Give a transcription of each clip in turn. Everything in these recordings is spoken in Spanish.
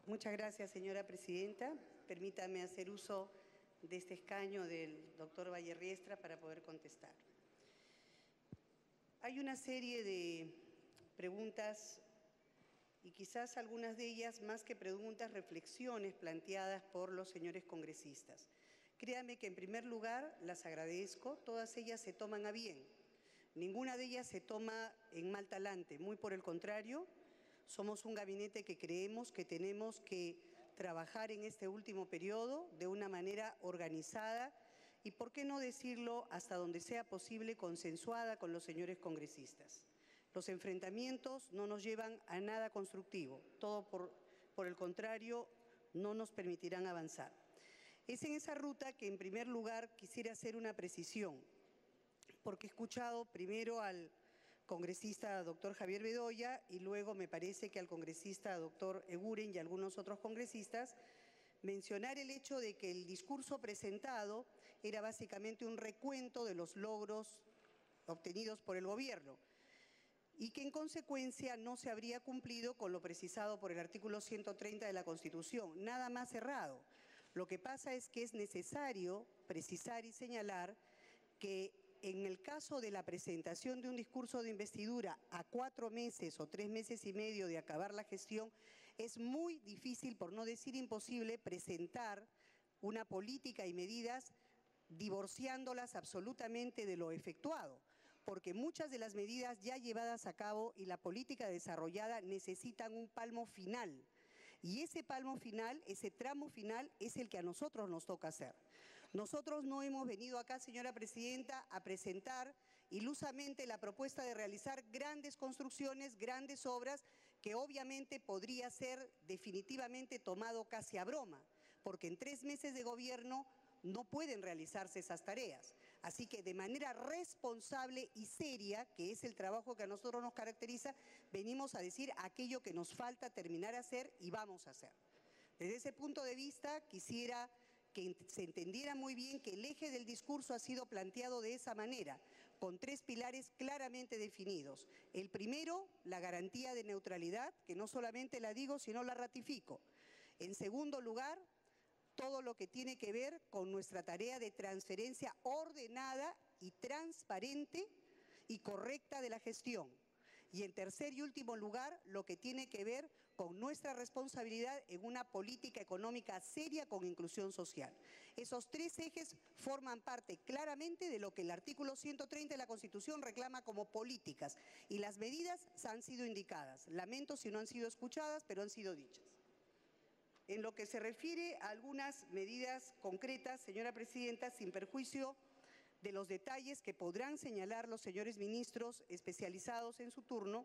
Muchas gracias, señora presidenta. Permítame hacer uso de este escaño del doctor Vallerriestra para poder contestar. Hay una serie de preguntas y quizás algunas de ellas, más que preguntas, reflexiones planteadas por los señores congresistas. Créanme que en primer lugar las agradezco, todas ellas se toman a bien. Ninguna de ellas se toma en mal talante, muy por el contrario. Somos un gabinete que creemos que tenemos que trabajar en este último periodo de una manera organizada y, por qué no decirlo, hasta donde sea posible, consensuada con los señores congresistas. Los enfrentamientos no nos llevan a nada constructivo, todo por el contrario, no nos permitirán avanzar. Es en esa ruta que, en primer lugar, quisiera hacer una precisión, porque he escuchado primero al congresista doctor Javier Bedoya y luego me parece que al congresista doctor Eguren y algunos otros congresistas mencionar el hecho de que el discurso presentado era básicamente un recuento de los logros obtenidos por el gobierno y que en consecuencia no se habría cumplido con lo precisado por el artículo 130 de la Constitución. Nada más errado. Lo que pasa es que es necesario precisar y señalar que en el caso de la presentación de un discurso de investidura a 4 meses o 3 meses y medio de acabar la gestión, es muy difícil, por no decir imposible, presentar una política y medidas divorciándolas absolutamente de lo efectuado, porque muchas de las medidas ya llevadas a cabo y la política desarrollada necesitan un palmo final. Y ese palmo final, ese tramo final, es el que a nosotros nos toca hacer. Nosotros no hemos venido acá, señora presidenta, a presentar ilusamente la propuesta de realizar grandes construcciones, grandes obras, que obviamente podría ser definitivamente tomado casi a broma, porque en 3 meses de gobierno no pueden realizarse esas tareas. Así que de manera responsable y seria, que es el trabajo que a nosotros nos caracteriza, venimos a decir aquello que nos falta terminar a hacer y vamos a hacer. Desde ese punto de vista, quisiera que se entendiera muy bien que el eje del discurso ha sido planteado de esa manera, con 3 pilares claramente definidos. El primero, la garantía de neutralidad, que no solamente la digo, sino la ratifico. En segundo lugar, todo lo que tiene que ver con nuestra tarea de transferencia ordenada y transparente y correcta de la gestión. Y en tercer y último lugar, lo que tiene que ver con nuestra responsabilidad en una política económica seria con inclusión social. Esos 3 ejes forman parte claramente de lo que el artículo 130 de la Constitución reclama como políticas. Y las medidas han sido indicadas. Lamento si no han sido escuchadas, pero han sido dichas. En lo que se refiere a algunas medidas concretas, señora presidenta, sin perjuicio de los detalles que podrán señalar los señores ministros especializados en su turno,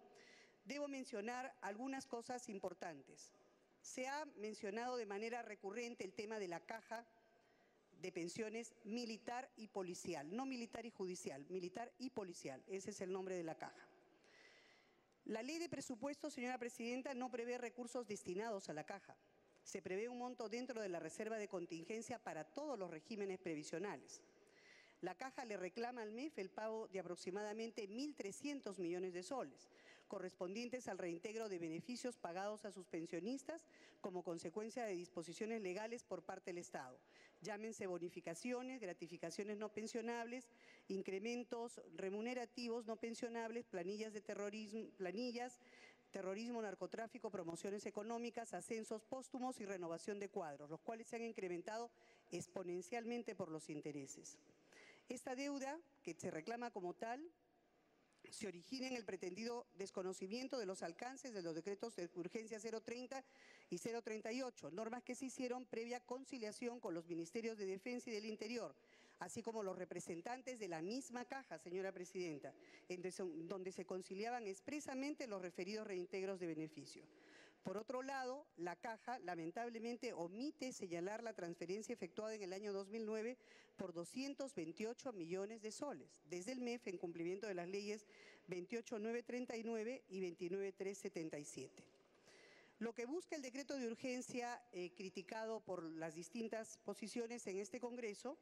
debo mencionar algunas cosas importantes. Se ha mencionado de manera recurrente el tema de la caja de pensiones militar y policial, no militar y judicial, militar y policial, ese es el nombre de la caja. La ley de presupuestos, señora presidenta, no prevé recursos destinados a la caja. Se prevé un monto dentro de la reserva de contingencia para todos los regímenes previsionales. La caja le reclama al MEF el pago de aproximadamente 1.300 millones de soles, correspondientes al reintegro de beneficios pagados a sus pensionistas como consecuencia de disposiciones legales por parte del Estado. Llámense bonificaciones, gratificaciones no pensionables, incrementos remunerativos no pensionables, planillas, terrorismo, narcotráfico, promociones económicas, ascensos póstumos y renovación de cuadros, los cuales se han incrementado exponencialmente por los intereses. Esta deuda, que se reclama como tal, se origina en el pretendido desconocimiento de los alcances de los decretos de urgencia 030 y 038, normas que se hicieron previa conciliación con los Ministerios de Defensa y del Interior, así como los representantes de la misma caja, señora presidenta, donde se conciliaban expresamente los referidos reintegros de beneficio. Por otro lado, la caja lamentablemente omite señalar la transferencia efectuada en el año 2009 por 228 millones de soles, desde el MEF en cumplimiento de las leyes 28939 y 29377. Lo que busca el decreto de urgencia criticado por las distintas posiciones en este Congreso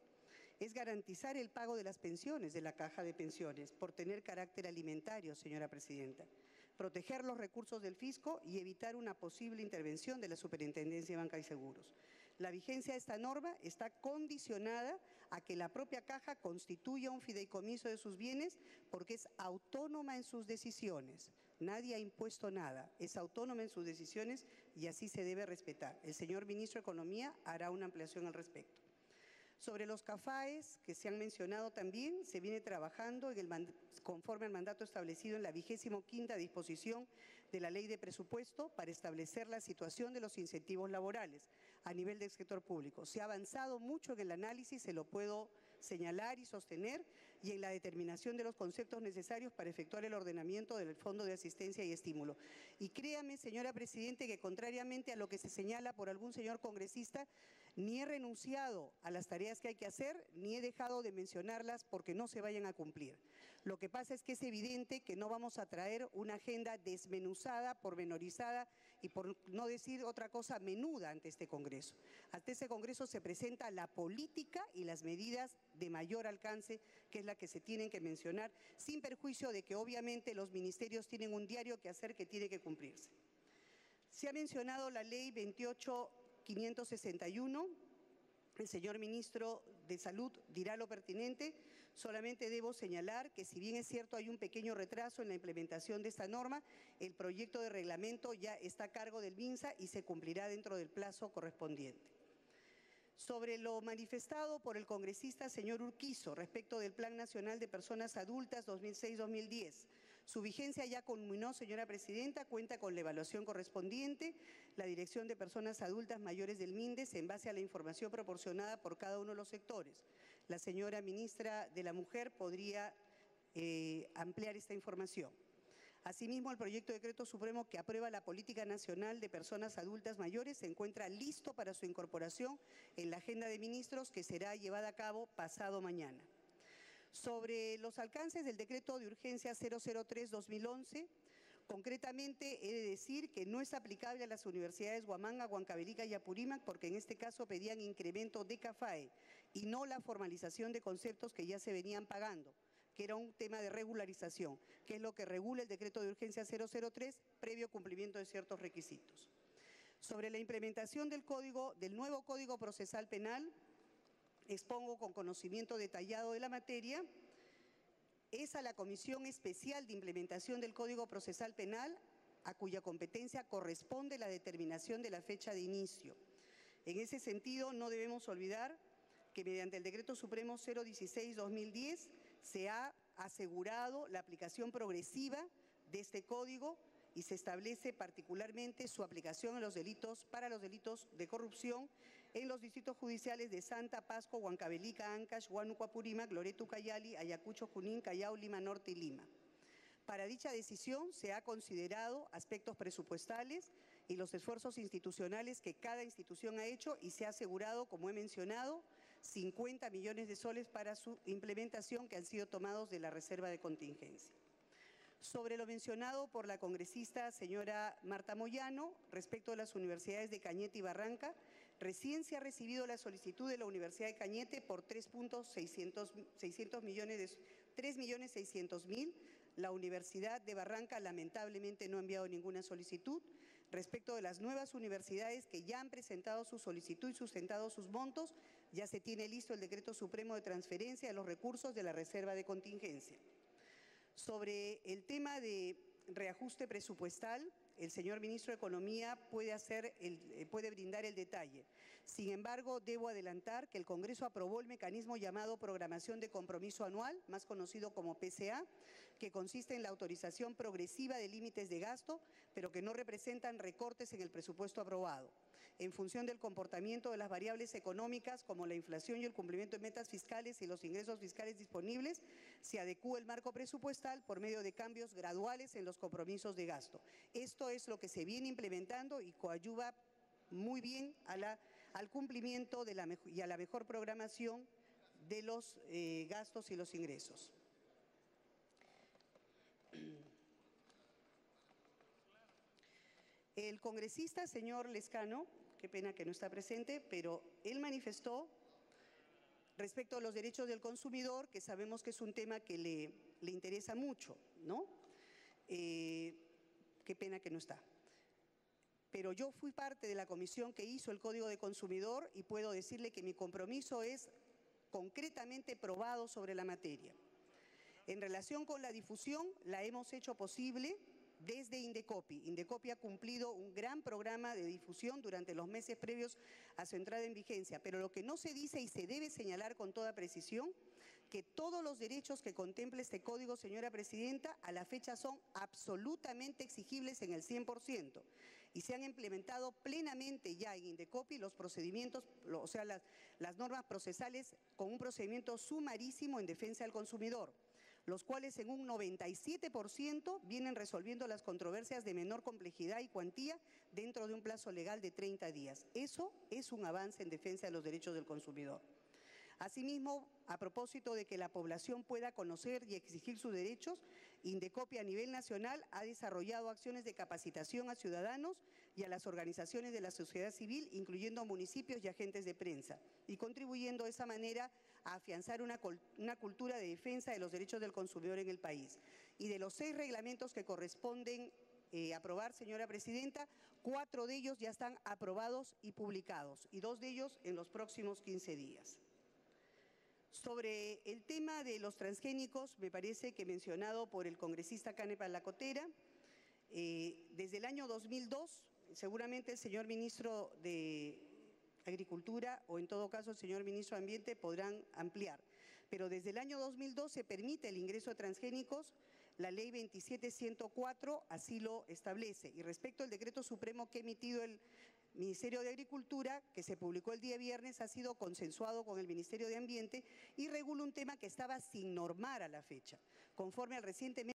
es garantizar el pago de las pensiones de la caja de pensiones por tener carácter alimentario, señora presidenta. proteger los recursos del fisco y evitar una posible intervención de la Superintendencia de Banca y Seguros. La vigencia de esta norma está condicionada a que la propia Caja constituya un fideicomiso de sus bienes porque es autónoma en sus decisiones. Nadie ha impuesto nada, es autónoma en sus decisiones y así se debe respetar. El señor Ministro de Economía hará una ampliación al respecto. Sobre los CAFAES, que se han mencionado también, se viene trabajando conforme al mandato establecido en la 25ª disposición de la Ley de Presupuesto para establecer la situación de los incentivos laborales a nivel del sector público. Se ha avanzado mucho en el análisis, se lo puedo señalar y sostener, y en la determinación de los conceptos necesarios para efectuar el ordenamiento del Fondo de Asistencia y Estímulo. Y créame, señora Presidente, que contrariamente a lo que se señala por algún señor congresista, ni he renunciado a las tareas que hay que hacer, ni he dejado de mencionarlas porque no se vayan a cumplir. Lo que pasa es que es evidente que no vamos a traer una agenda desmenuzada, pormenorizada y, por no decir otra cosa, menuda ante este Congreso. Ante este Congreso se presenta la política y las medidas de mayor alcance, que es la que se tienen que mencionar, sin perjuicio de que obviamente los ministerios tienen un diario que hacer que tiene que cumplirse. Se ha mencionado la ley 28.561, el señor Ministro de Salud dirá lo pertinente. Solamente debo señalar que, si bien es cierto hay un pequeño retraso en la implementación de esta norma, el proyecto de reglamento ya está a cargo del MINSA y se cumplirá dentro del plazo correspondiente. Sobre lo manifestado por el congresista señor Urquizo respecto del Plan Nacional de Personas Adultas 2006-2010, su vigencia ya culminó, señora Presidenta, cuenta con la evaluación correspondiente. La Dirección de Personas Adultas Mayores del MINDES, en base a la información proporcionada por cada uno de los sectores. La señora Ministra de la Mujer podría ampliar esta información. Asimismo, el proyecto de decreto supremo que aprueba la Política Nacional de Personas Adultas Mayores se encuentra listo para su incorporación en la agenda de ministros que será llevada a cabo pasado mañana. Sobre los alcances del decreto de urgencia 003-2011, concretamente he de decir que no es aplicable a las universidades Huamanga, Huancavelica y Apurímac porque en este caso pedían incremento de CAFAE y no la formalización de conceptos que ya se venían pagando, que era un tema de regularización, que es lo que regula el decreto de urgencia 003, previo cumplimiento de ciertos requisitos. Sobre la implementación del nuevo Código Procesal Penal, expongo con conocimiento detallado de la materia. Es a la Comisión Especial de Implementación del Código Procesal Penal, a cuya competencia corresponde la determinación de la fecha de inicio. En ese sentido, no debemos olvidar que mediante el Decreto Supremo 016-2010 se ha asegurado la aplicación progresiva de este código y se establece particularmente su aplicación a para los delitos de corrupción en los distritos judiciales de Santa, Pasco, Huancavelica, Ancash, Huánuco, Apurímac, Loreto, Ucayali, Ayacucho, Junín, Callao, Lima Norte y Lima. Para dicha decisión se ha considerado aspectos presupuestales y los esfuerzos institucionales que cada institución ha hecho y se ha asegurado, como he mencionado, 50 millones de soles para su implementación que han sido tomados de la reserva de contingencia. Sobre lo mencionado por la congresista señora Marta Moyano, respecto a las universidades de Cañete y Barranca, recién se ha recibido la solicitud de la Universidad de Cañete por 3.600.000. La Universidad de Barranca lamentablemente no ha enviado ninguna solicitud. Respecto de las nuevas universidades que ya han presentado su solicitud y sustentado sus montos, ya se tiene listo el Decreto Supremo de Transferencia de los recursos de la reserva de contingencia. Sobre el tema de reajuste presupuestal, el señor Ministro de Economía puede brindar el detalle. Sin embargo, debo adelantar que el Congreso aprobó el mecanismo llamado Programación de Compromiso Anual, más conocido como PCA, que consiste en la autorización progresiva de límites de gasto, pero que no representan recortes en el presupuesto aprobado. En función del comportamiento de las variables económicas como la inflación y el cumplimiento de metas fiscales y los ingresos fiscales disponibles, se adecúa el marco presupuestal por medio de cambios graduales en los compromisos de gasto. Esto es lo que se viene implementando y coadyuva muy bien al cumplimiento y a la mejor programación de los gastos y los ingresos. El congresista señor Lescano, qué pena que no está presente, pero él manifestó respecto a los derechos del consumidor, que sabemos que es un tema que le interesa mucho, ¿no? qué pena que no está. Pero yo fui parte de la comisión que hizo el Código de Consumidor y puedo decirle que mi compromiso es concretamente probado sobre la materia. En relación con la difusión, la hemos hecho posible desde Indecopi. Indecopi ha cumplido un gran programa de difusión durante los meses previos a su entrada en vigencia, pero lo que no se dice y se debe señalar con toda precisión, que todos los derechos que contempla este código, señora presidenta, a la fecha son absolutamente exigibles en el 100% y se han implementado plenamente ya en Indecopi los procedimientos, o sea, las normas procesales con un procedimiento sumarísimo en defensa del consumidor, los cuales en un 97% vienen resolviendo las controversias de menor complejidad y cuantía dentro de un plazo legal de 30 días. Eso es un avance en defensa de los derechos del consumidor. Asimismo, a propósito de que la población pueda conocer y exigir sus derechos, Indecopi a nivel nacional ha desarrollado acciones de capacitación a ciudadanos y a las organizaciones de la sociedad civil, incluyendo municipios y agentes de prensa, y contribuyendo de esa manera a afianzar una cultura de defensa de los derechos del consumidor en el país. Y de los 6 reglamentos que corresponden aprobar, señora presidenta, 4 de ellos ya están aprobados y publicados, y 2 de ellos en los próximos 15 días. Sobre el tema de los transgénicos, me parece que mencionado por el congresista Canepa Lacotera, desde el año 2002, seguramente el señor ministro de Agricultura o en todo caso el señor ministro de Ambiente podrán ampliar, pero desde el año 2002 se permite el ingreso de transgénicos, la ley 27104 así lo establece. Y respecto al decreto supremo que ha emitido el Ministerio de Agricultura, que se publicó el día viernes, ha sido consensuado con el Ministerio de Ambiente y regula un tema que estaba sin normar a la fecha, conforme al recientemente